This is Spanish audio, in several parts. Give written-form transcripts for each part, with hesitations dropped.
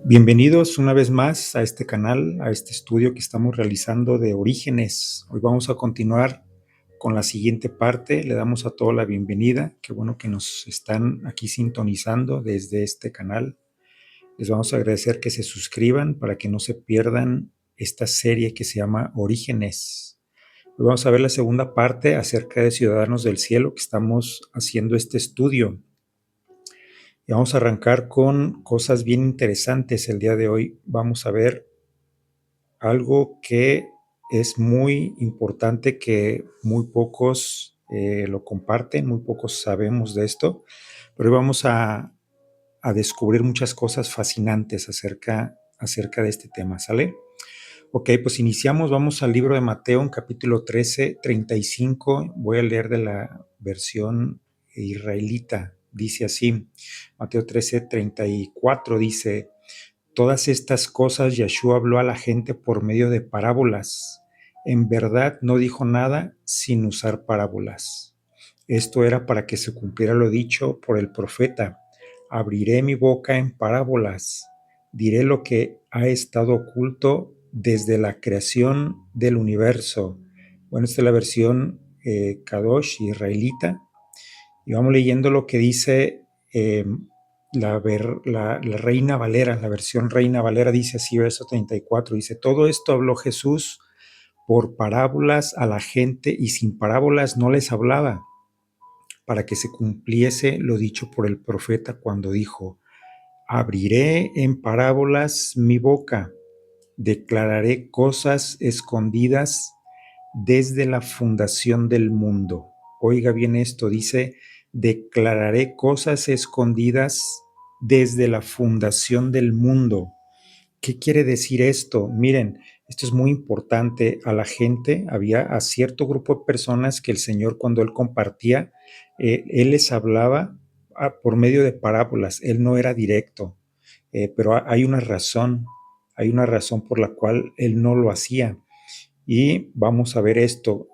Bienvenidos una vez más a este canal, a este estudio que estamos realizando de Orígenes. Hoy vamos a continuar con la siguiente parte. Le damos a todos la bienvenida. Qué bueno que nos están aquí sintonizando desde este canal. Les vamos a agradecer que se suscriban para que no se pierdan esta serie que se llama Orígenes. Hoy vamos a ver la segunda parte acerca de Ciudadanos del Cielo, que estamos haciendo este estudio. Y vamos a arrancar con cosas bien interesantes. El día de hoy vamos a ver algo que es muy importante, que muy pocos lo comparten, muy pocos sabemos de esto, pero hoy vamos a descubrir muchas cosas fascinantes acerca de este tema, ¿sale? Ok, pues iniciamos, vamos al libro de Mateo, en capítulo 13, 35. Voy a leer de la versión israelita. Dice así, Mateo 13, 34 dice: Todas estas cosas Yeshua habló a la gente por medio de parábolas. En verdad no dijo nada sin usar parábolas. Esto era para que se cumpliera lo dicho por el profeta: abriré mi boca en parábolas, diré lo que ha estado oculto desde la creación del universo. Bueno, esta es la versión Kadosh israelita. Y vamos leyendo lo que dice la Reina Valera, la versión Reina Valera. Dice así, verso 34, dice: todo esto habló Jesús por parábolas a la gente, y sin parábolas no les hablaba, para que se cumpliese lo dicho por el profeta cuando dijo: abriré en parábolas mi boca, declararé cosas escondidas desde la fundación del mundo. Oiga bien esto, dice: declararé cosas escondidas desde la fundación del mundo. ¿Qué quiere decir esto? Miren, esto es muy importante. A la gente, había a cierto grupo de personas que el Señor, cuando Él compartía, Él les hablaba por medio de parábolas. Él no era directo, pero hay una razón por la cual Él no lo hacía. Y vamos a ver esto.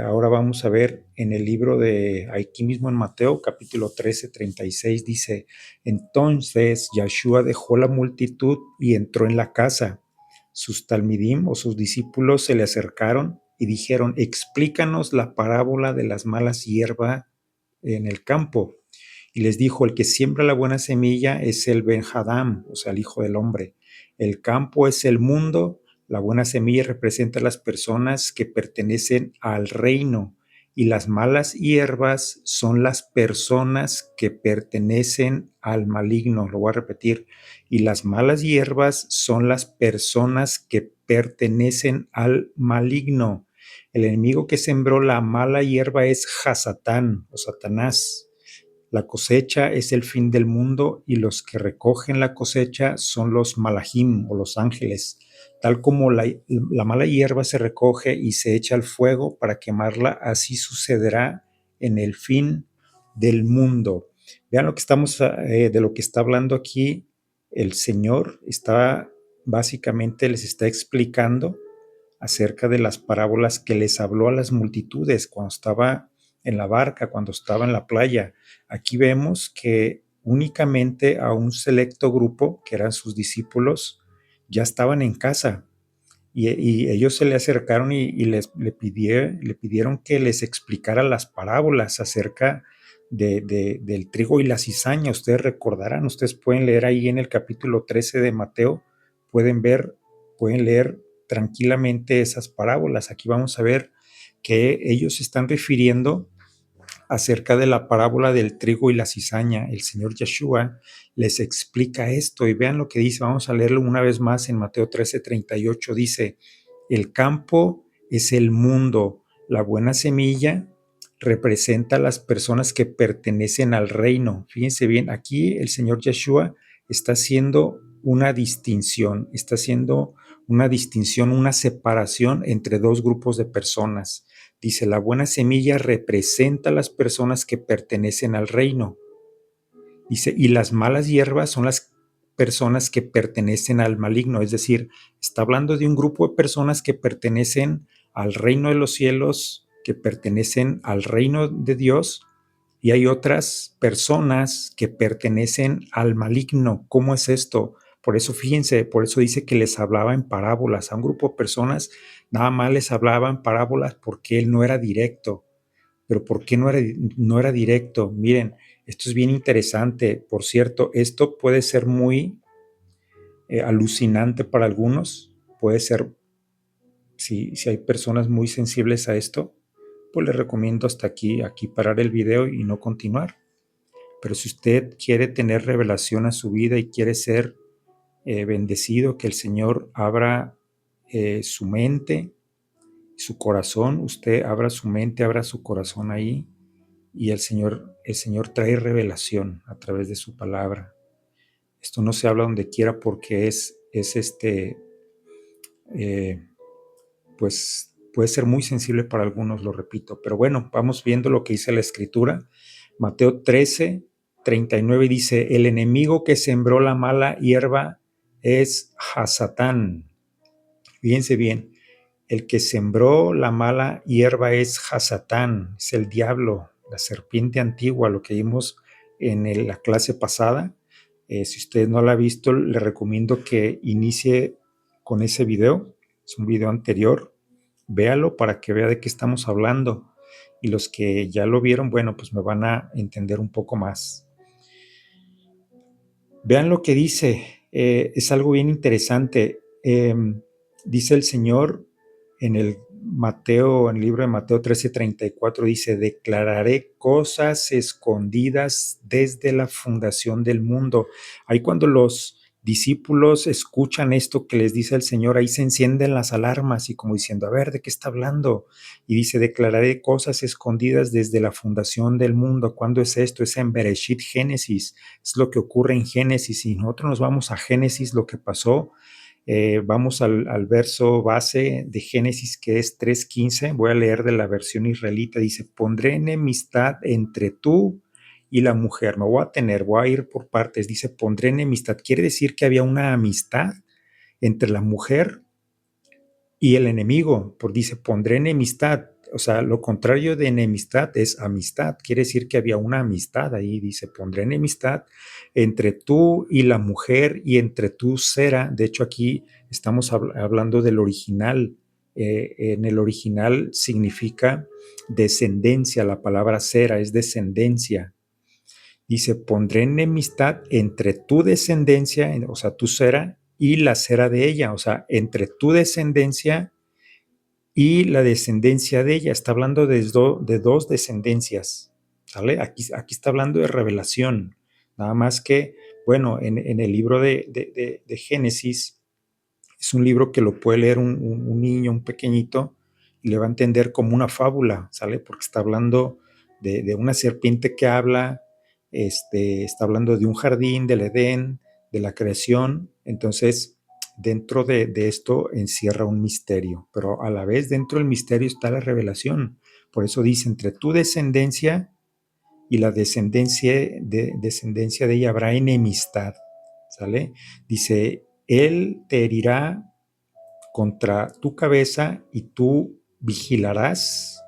Ahora vamos a ver en el libro de, aquí mismo en Mateo, capítulo 13, 36, dice: entonces Yeshua dejó la multitud y entró en la casa. Sus talmidim, o sus discípulos, se le acercaron y dijeron: explícanos la parábola de las malas hierbas en el campo. Y les dijo: el que siembra la buena semilla es el Ben Hadam, o sea, el Hijo del Hombre. El campo es el mundo. La buena semilla representa a las personas que pertenecen al reino, y las malas hierbas son las personas que pertenecen al maligno. Lo voy a repetir. Y las malas hierbas son las personas que pertenecen al maligno. El enemigo que sembró la mala hierba es Hasatán, o Satanás. La cosecha es el fin del mundo, y los que recogen la cosecha son los malajim, o los ángeles. Tal como la mala hierba se recoge y se echa al fuego para quemarla, así sucederá en el fin del mundo. Vean lo que de lo que está hablando aquí el Señor. Básicamente les está explicando acerca de las parábolas que les habló a las multitudes cuando estaba en la barca, cuando estaba en la playa. Aquí vemos que únicamente a un selecto grupo, que eran sus discípulos, ya estaban en casa, y ellos se le acercaron le pidieron que les explicara las parábolas acerca del trigo y la cizaña. Ustedes recordarán, ustedes pueden leer ahí en el capítulo 13 de Mateo, pueden leer tranquilamente esas parábolas. Aquí vamos a ver que ellos se están refiriendo acerca de la parábola del trigo y la cizaña. El Señor Yeshua les explica esto, y vean lo que dice. Vamos a leerlo una vez más en Mateo 13:38. Dice: el campo es el mundo. La buena semilla representa a las personas que pertenecen al reino. Fíjense bien, aquí el Señor Yeshua está haciendo una distinción, una separación entre dos grupos de personas. Dice: la buena semilla representa a las personas que pertenecen al reino. Dice: y las malas hierbas son las personas que pertenecen al maligno. Es decir, está hablando de un grupo de personas que pertenecen al reino de los cielos, que pertenecen al reino de Dios, y hay otras personas que pertenecen al maligno. ¿Cómo es esto? Por eso fíjense, por eso dice que les hablaba en parábolas. A un grupo de personas nada más les hablaba en parábolas porque él no era directo. Pero ¿por qué no era directo? Miren, esto es bien interesante. Por cierto, esto puede ser muy alucinante para algunos. Puede ser, si hay personas muy sensibles a esto, pues les recomiendo hasta aquí parar el video y no continuar. Pero si usted quiere tener revelación a su vida y quiere ser bendecido, que el Señor abra su mente, su corazón, usted abra su mente, abra su corazón ahí y el Señor trae revelación a través de su palabra. Esto no se habla donde quiera porque eh, pues puede ser muy sensible para algunos, lo repito. Pero bueno, vamos viendo lo que dice la Escritura. Mateo 13:39 dice, el enemigo que sembró la mala hierba es Hasatán. Fíjense bien, el que sembró la mala hierba es Hasatán, es el diablo, la serpiente antigua, lo que vimos en la clase pasada. Si usted no la ha visto, le recomiendo que inicie con ese video. Es un video anterior. Véalo para que vea de qué estamos hablando. Y los que ya lo vieron, bueno, pues me van a entender un poco más. Vean lo que dice. Es algo bien interesante. Dice el Señor en el libro de Mateo 13:34, dice, declararé cosas escondidas desde la fundación del mundo. Ahí cuando los discípulos escuchan esto que les dice el Señor, ahí se encienden las alarmas y como diciendo, a ver, ¿de qué está hablando? Y dice, declararé cosas escondidas desde la fundación del mundo. ¿Cuándo es esto? Es en Bereshit, Génesis. Es lo que ocurre en Génesis. Y nosotros nos vamos a Génesis, lo que pasó. Vamos al verso base de Génesis, que es 3:15. Voy a leer de la versión israelita. Dice, pondré enemistad entre tú y la mujer. Voy a ir por partes. Dice, pondré enemistad. Quiere decir que había una amistad entre la mujer y el enemigo. Dice, pondré enemistad. O sea, lo contrario de enemistad es amistad. Quiere decir que había una amistad ahí. Dice, pondré enemistad entre tú y la mujer y entre tú Sera. De hecho, aquí estamos hablando del original. En el original significa descendencia. La palabra Sera es descendencia. Dice, pondré enemistad entre tu descendencia, o sea, tu Sera, y la Sera de ella. O sea, entre tu descendencia y la descendencia de ella. Está hablando de dos descendencias, ¿sale? Aquí está hablando de revelación. Nada más que, bueno, en el libro de Génesis, es un libro que lo puede leer un niño, un pequeñito, y le va a entender como una fábula, ¿sale? Porque está hablando de una serpiente que habla, está hablando de un jardín, del Edén, de la creación. Entonces, dentro de esto encierra un misterio, pero a la vez dentro del misterio está la revelación. Por eso dice, entre tu descendencia y la descendencia de ella habrá enemistad, ¿sale? Dice, él te herirá contra tu cabeza y tú vigilarás,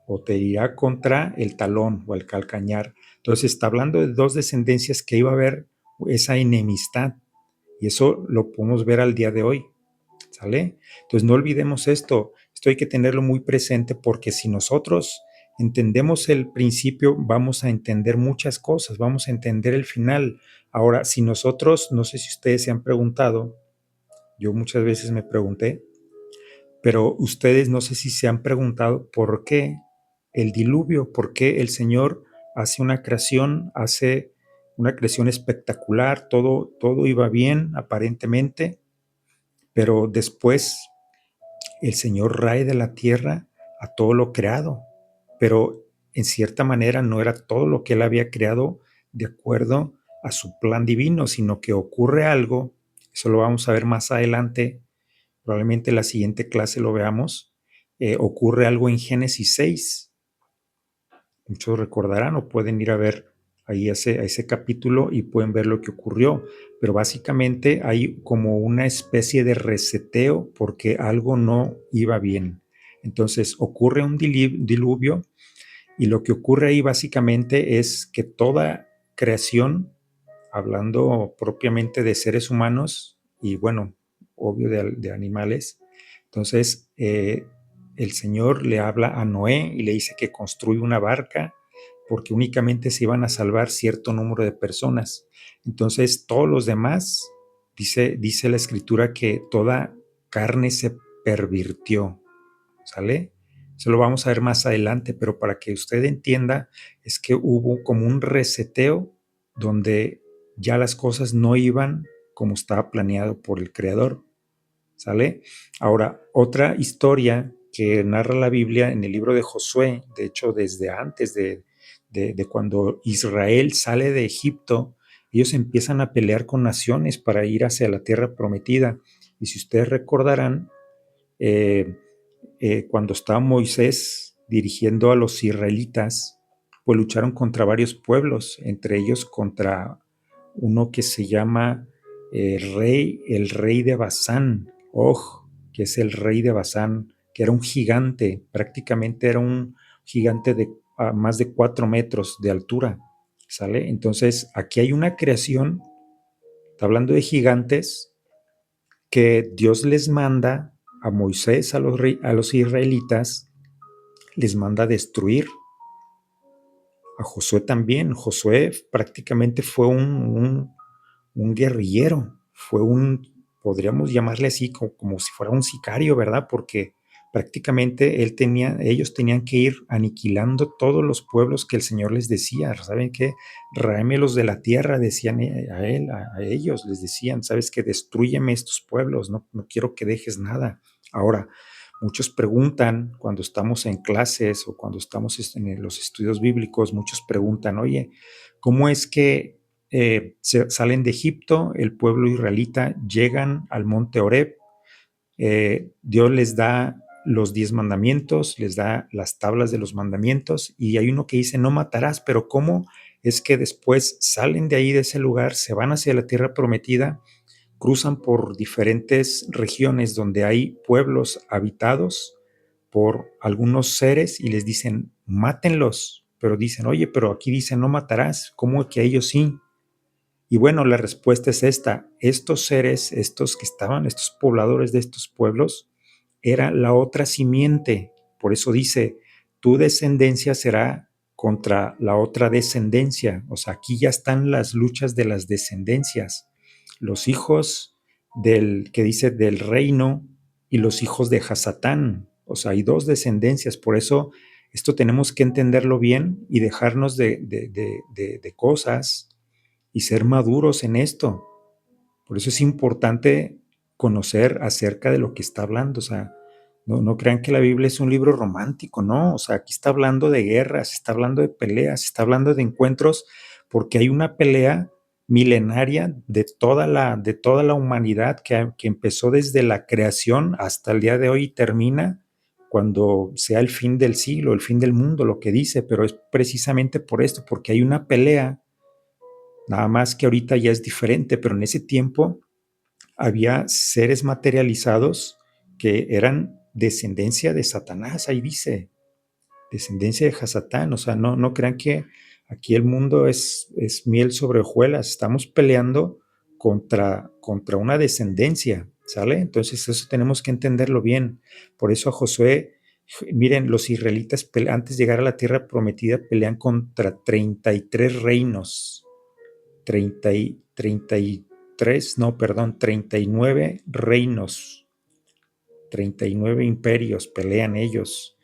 o te herirá contra el talón o el calcañar. Entonces está hablando de dos descendencias que iba a haber esa enemistad, y eso lo podemos ver al día de hoy, ¿sale? Entonces no olvidemos esto hay que tenerlo muy presente, porque si nosotros entendemos el principio, vamos a entender muchas cosas, vamos a entender el final. Ahora, si nosotros, no sé si ustedes se han preguntado, yo muchas veces me pregunté, pero ustedes no sé si se han preguntado por qué el diluvio, por qué el Señor hace una creación espectacular, todo iba bien aparentemente, pero después el Señor rae de la tierra a todo lo creado, pero en cierta manera no era todo lo que Él había creado de acuerdo a su plan divino, sino que ocurre algo, eso lo vamos a ver más adelante, probablemente en la siguiente clase lo veamos. Ocurre algo en Génesis 6. Muchos recordarán o pueden ir a ver ahí a ese capítulo y pueden ver lo que ocurrió. Pero básicamente hay como una especie de reseteo porque algo no iba bien. Entonces ocurre un diluvio, y lo que ocurre ahí básicamente es que toda creación hablando propiamente de seres humanos y bueno, obvio de animales. Entonces, el Señor le habla a Noé y le dice que construya una barca porque únicamente se iban a salvar cierto número de personas. Entonces, todos los demás, dice la escritura que toda carne se pervirtió, ¿sale? Eso lo vamos a ver más adelante, pero para que usted entienda, es que hubo como un reseteo donde ya las cosas no iban como estaba planeado por el Creador, ¿sale? Ahora, otra historia que narra la Biblia en el libro de Josué, de hecho, desde antes de cuando Israel sale de Egipto, ellos empiezan a pelear con naciones para ir hacia la tierra prometida. Y si ustedes recordarán, eh, cuando estaba Moisés dirigiendo a los israelitas, pues lucharon contra varios pueblos, entre ellos contra uno que se llama el rey de Basán, Og, que es el rey de Basán, que era un gigante, prácticamente era un gigante de más de 4 metros de altura, ¿sale? Entonces, aquí hay una creación, está hablando de gigantes, que Dios les manda a Moisés, a los israelitas, les manda a destruir. A Josué también. Josué prácticamente fue un guerrillero, fue podríamos llamarle así, como si fuera un sicario, ¿verdad? Porque prácticamente ellos tenían que ir aniquilando todos los pueblos que el Señor les decía. ¿Saben qué? Ráemelos de la tierra, decían a ellos, les decían, ¿sabes qué? Destrúyeme estos pueblos, no quiero que dejes nada. Ahora, muchos preguntan cuando estamos en clases o cuando estamos en los estudios bíblicos, muchos preguntan, oye, ¿cómo es que salen de Egipto, el pueblo israelita, llegan al monte Horeb, Dios les da los 10 mandamientos, les da las tablas de los mandamientos y hay uno que dice no matarás, pero ¿cómo es que después salen de ahí, de ese lugar, se van hacia la tierra prometida, cruzan por diferentes regiones donde hay pueblos habitados por algunos seres y les dicen mátenlos, pero dicen, oye, pero aquí dice no matarás, ¿cómo que ellos sí? Y bueno, la respuesta es esta. Estos seres, estos que estaban, estos pobladores de estos pueblos, era la otra simiente. Por eso dice, tu descendencia será contra la otra descendencia. O sea, aquí ya están las luchas de las descendencias. Los hijos que dice del reino y los hijos de Hasatán. O sea, hay dos descendencias. Por eso esto tenemos que entenderlo bien y dejarnos de cosas y ser maduros en esto. Por eso es importante conocer acerca de lo que está hablando. O sea, no crean que la Biblia es un libro romántico, no. O sea, aquí está hablando de guerras, está hablando de peleas, está hablando de encuentros, porque hay una pelea milenaria de toda la humanidad que empezó desde la creación hasta el día de hoy y termina cuando sea el fin del siglo, el fin del mundo, lo que dice, pero es precisamente por esto, porque hay una pelea. Nada más que ahorita ya es diferente, pero en ese tiempo había seres materializados que eran descendencia de Satanás, ahí dice, descendencia de Hasatán. O sea, no crean que aquí el mundo es miel sobre hojuelas, estamos peleando contra una descendencia, ¿sale? Entonces eso tenemos que entenderlo bien. Por eso a Josué, miren, los israelitas antes de llegar a la tierra prometida pelean contra 33 reinos. 33, no, perdón, 39 reinos, 39 imperios pelean ellos.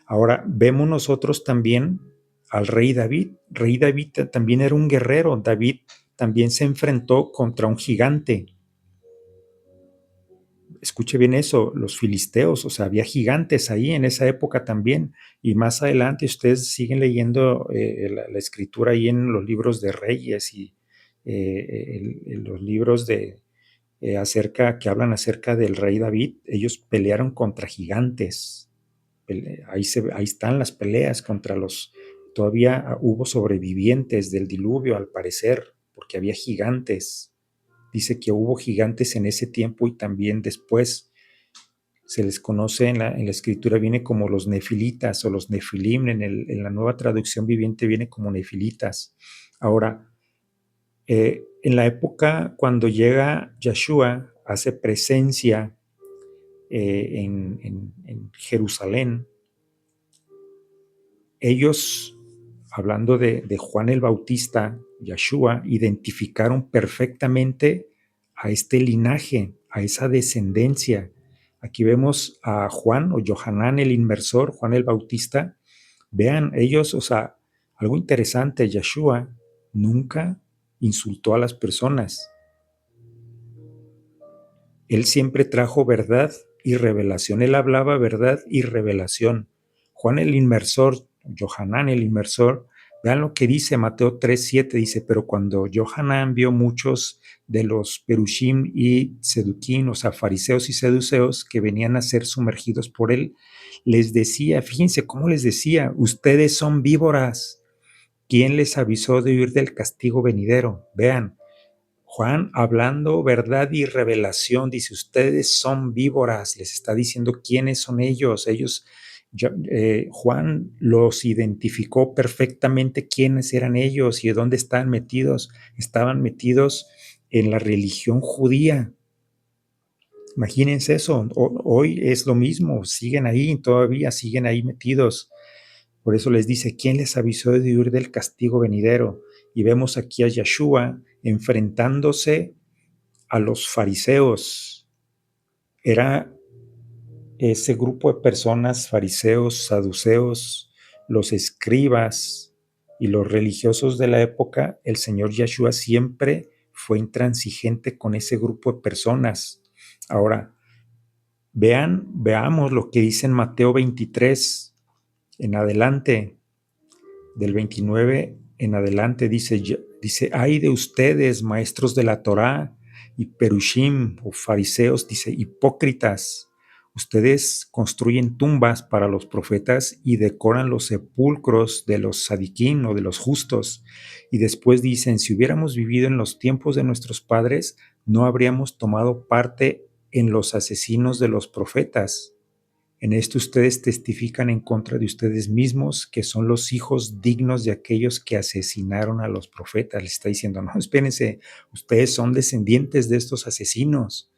Ahora, vemos nosotros también al rey David. Rey David también era un guerrero. David también se enfrentó contra un gigante. Escuche bien eso, los filisteos, o sea, había gigantes ahí en esa época también. Y más adelante ustedes siguen leyendo la escritura ahí en los libros de Reyes y los libros que hablan acerca del rey David. Ellos pelearon contra gigantes. Ahí están las peleas contra todavía hubo sobrevivientes del diluvio al parecer, porque había gigantes. Dice que hubo gigantes en ese tiempo y también después. Se les conoce en la escritura, viene como los nefilitas o los nefilim, en la nueva traducción viviente viene como nefilitas. Ahora, En la época cuando llega Yeshua, hace presencia en Jerusalén, ellos, hablando de Juan el Bautista, Yeshua, identificaron perfectamente a este linaje, a esa descendencia. Aquí vemos a Juan o Johanán el Inmersor, Juan el Bautista. Vean, ellos, o sea, algo interesante, Yeshua nunca insultó a las personas. Él siempre trajo verdad y revelación. Él hablaba verdad y revelación. Juan el Inmersor, Johanán el Inmersor, vean lo que dice Mateo 3:7, dice, pero cuando Johanán vio muchos de los Perushim y Seduquín, o sea, fariseos y seduceos que venían a ser sumergidos por él, les decía, fíjense cómo les decía, ustedes son víboras. ¿Quién les avisó de huir del castigo venidero? Vean, Juan, hablando verdad y revelación, dice, ustedes son víboras, les está diciendo quiénes son ellos. Juan los identificó perfectamente quiénes eran ellos y de dónde estaban metidos. Estaban metidos en la religión judía. Imagínense eso, hoy es lo mismo, siguen ahí, todavía siguen ahí metidos. Por eso les dice, ¿quién les avisó de huir del castigo venidero? Y vemos aquí a Yeshua enfrentándose a los fariseos. Era ese grupo de personas, fariseos, saduceos, los escribas y los religiosos de la época. El Señor Yeshua siempre fue intransigente con ese grupo de personas. Ahora, veamos lo que dice en Mateo 23 en adelante, del 29 en adelante, dice, ay de ustedes, maestros de la Torá y perushim o fariseos, dice, hipócritas, ustedes construyen tumbas para los profetas y decoran los sepulcros de los sadiquín o de los justos. Y después dicen, si hubiéramos vivido en los tiempos de nuestros padres, no habríamos tomado parte en los asesinos de los profetas. En esto ustedes testifican en contra de ustedes mismos, que son los hijos dignos de aquellos que asesinaron a los profetas. Les está diciendo, no, espérense, ustedes son descendientes de estos asesinos.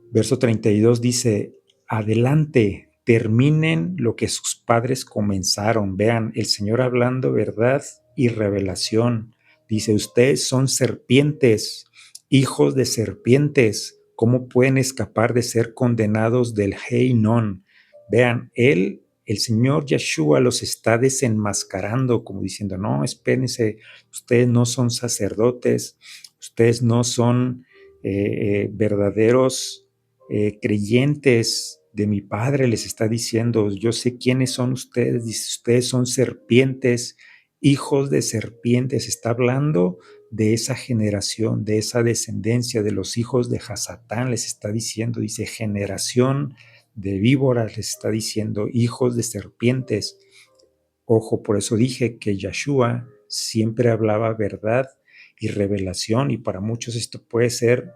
Verso 32 dice, adelante, terminen lo que sus padres comenzaron. Vean, el Señor hablando verdad y revelación. Dice, ustedes son serpientes, hijos de serpientes. ¿Cómo pueden escapar de ser condenados del Heinon? Vean, el Señor Yeshua los está desenmascarando, como diciendo, no, espérense, ustedes no son sacerdotes, ustedes no son verdaderos creyentes de mi Padre, les está diciendo, yo sé quiénes son ustedes, dice, ustedes son serpientes, hijos de serpientes, está hablando de esa generación, de esa descendencia de los hijos de Hasatán, les está diciendo, dice, generación de víboras, les está diciendo, hijos de serpientes. Ojo, por eso dije que Yeshua siempre hablaba verdad y revelación, y para muchos esto puede ser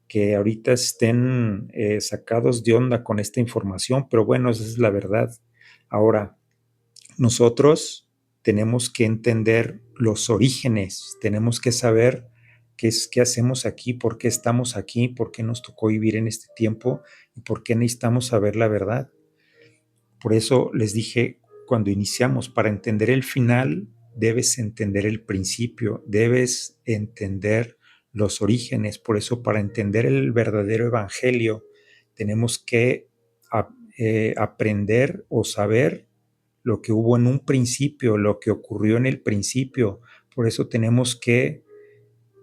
que ahorita estén sacados de onda con esta información, pero bueno, esa es la verdad. Ahora, nosotros tenemos que entender los orígenes, tenemos que saber qué hacemos aquí, por qué estamos aquí, por qué nos tocó vivir en este tiempo y por qué necesitamos saber la verdad. Por eso les dije cuando iniciamos, para entender el final, debes entender el principio, debes entender los orígenes. Por eso, para entender el verdadero evangelio, tenemos que aprender o saber lo que hubo en un principio, lo que ocurrió en el principio. Por eso tenemos que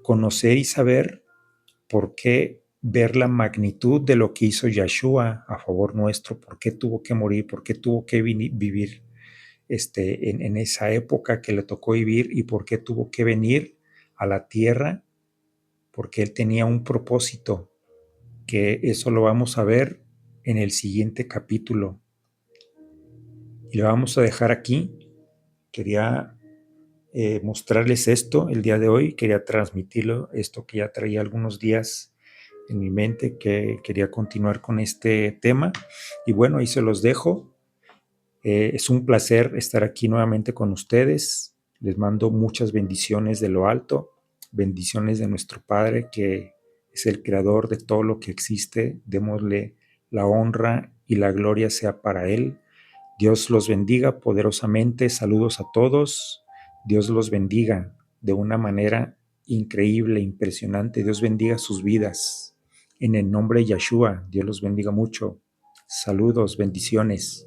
conocer y saber por qué, ver la magnitud de lo que hizo Yeshua a favor nuestro, por qué tuvo que morir, por qué tuvo que vivir en esa época que le tocó vivir y por qué tuvo que venir a la tierra, porque él tenía un propósito, que eso lo vamos a ver en el siguiente capítulo. Y lo vamos a dejar aquí. Quería mostrarles esto el día de hoy, quería transmitirlo, esto que ya traía algunos días en mi mente, que quería continuar con este tema. Y bueno, ahí se los dejo. Es un placer estar aquí nuevamente con ustedes. Les mando muchas bendiciones de lo alto. bendiciones de nuestro Padre, que es el creador de todo lo que existe. Démosle la honra y la gloria sea para Él. Dios los bendiga poderosamente. Saludos a todos. Dios los bendiga de una manera increíble, impresionante. Dios bendiga sus vidas. En el nombre de Yeshua, Dios los bendiga mucho. Saludos, bendiciones.